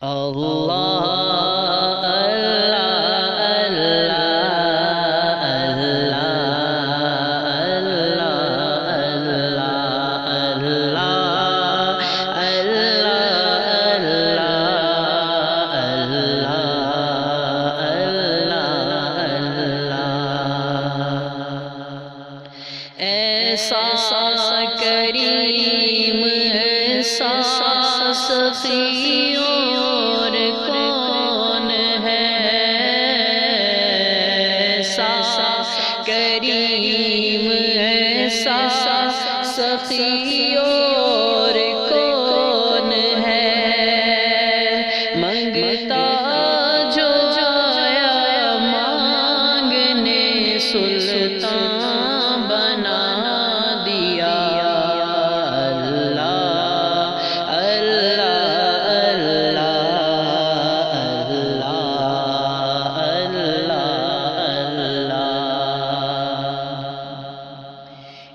اللہ اللہ اللہ ایسا کریم ایسا سخی اور کون ہے، ایسا کریم ایسا سخی اور کون ہے، منگتا جو آیا مانگنے سلطان بنا دیا۔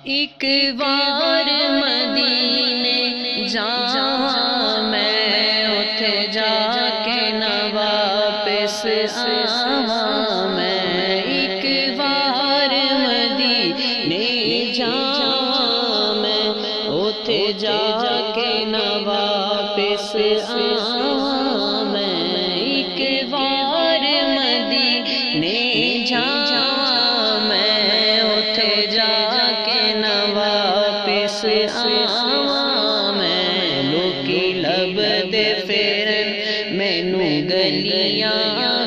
ایک بار مدینے جاواں میں، اٹھ جا کے نہ واپس آواں میں، ایک بار مدینے جاواں میں، اٹھ جا کے نہ واپس آواں میں، ایک بار مدینے جاواں میں، اٹھ جا آواں میں، لوکی لب دے پھرن مینوں گلیاں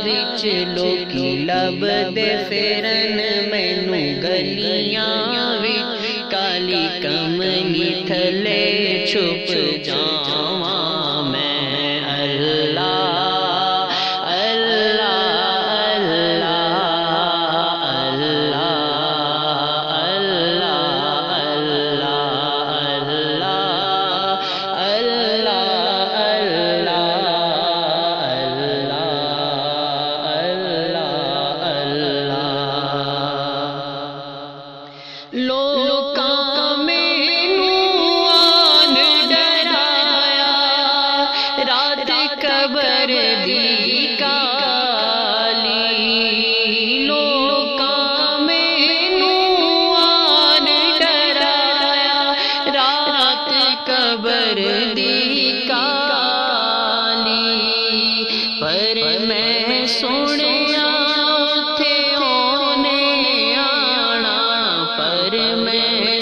وچ، لوکی لب دے پھرن مینوں گلیاں وچ، کالی کملی تھلے چھپ جاواں میں۔ لوکاں مینوں آن ڈرایا، رات قبر دی کالی، لوکاں مینوں آن ڈرایا، رات قبر دی کالی، پر میں سنیا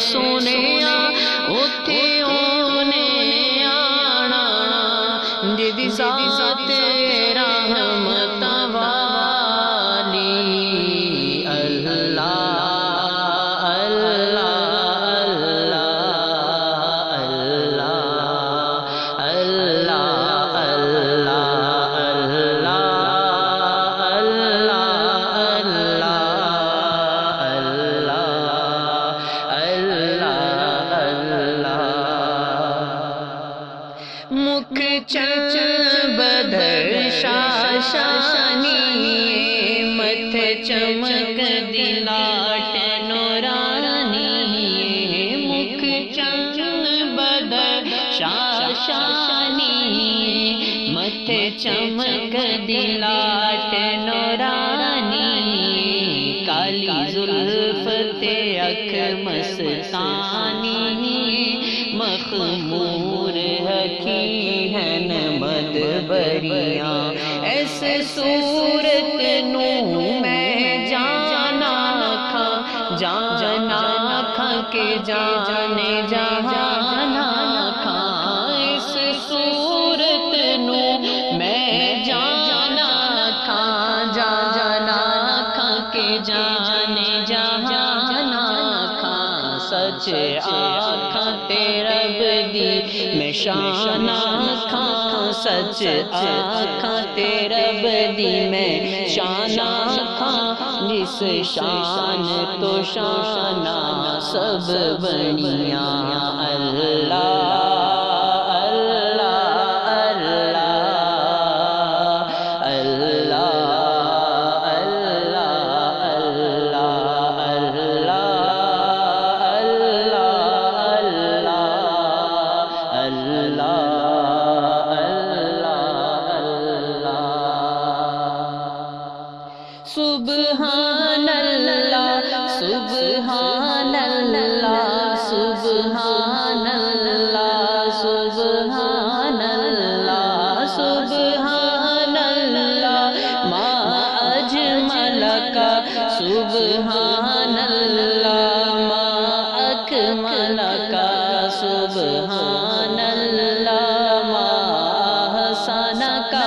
سنیا اتھے اونے آنا، جدی ذات رحمت والی۔ اللہ اللہ اللہ اللہ اللہ مکھ بدر شاشانی، متھے چمک دلاٹ نورانی، مکھ بدر شاشانی، متھے چمک دلاٹ نورانی، کالی زلف تے اکھ مستانی، مخمور حکیم ہیں مدبریاں، اس صورت نو میں جانا کھاں، جانا کھاں کے جانے جہانا کھاں، اس صورت نو میں جانا کھاں، جانا کھاں کے جانے جہانا کھاں، سچ آکھاں تے رب دی میں شان آکھاں، سچ آکھاں تے رب دی میں شان آکھاں، جس شان تو شانہ سب بنیاں۔ اللہ اللہ کا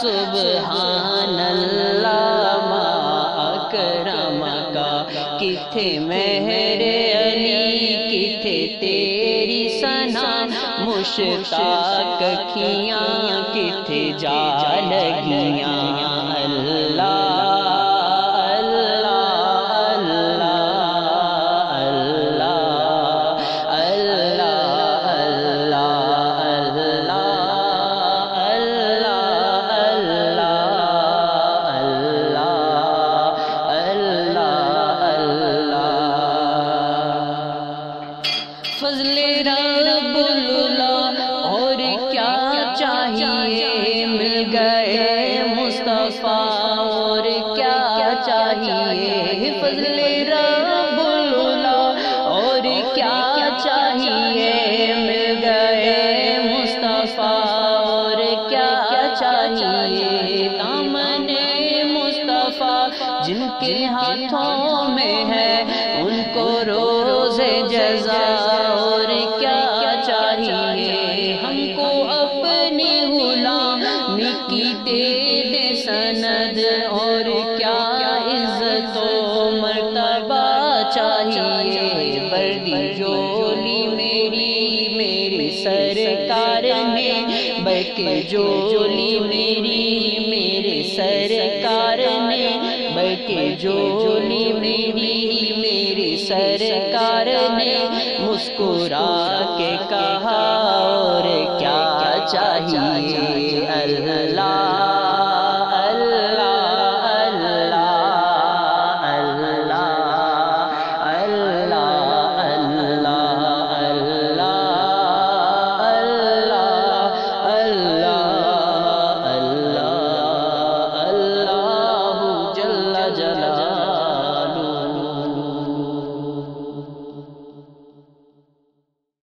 سبحان اللہ ما اکرم کا کتھے مہر علی کتھے تیری ثنا مشتاق کھیاں کتھے جا لگیاں فضل رب اللہ اور کیا چاہیے مل گئے مصطفیٰ اور کیا چاہیے فضل رب اللہ اور کیا چاہیے مل گئے مصطفیٰ اور کیا چاہیے دامن مصطفیٰ جن کے ہاتھوں میں ہے ان کو روز جزا اور کیا چاہیے ہم کو اپنی غلامی کی دے سند اور کیا عزت و مرتبہ چاہیے بردی جولی میری سرکار نے بلکہ جولی میرے سرکار نے بلکہ جولی میری سرکار نے مسکرا کے کہا اور کیا چاہیے اللہ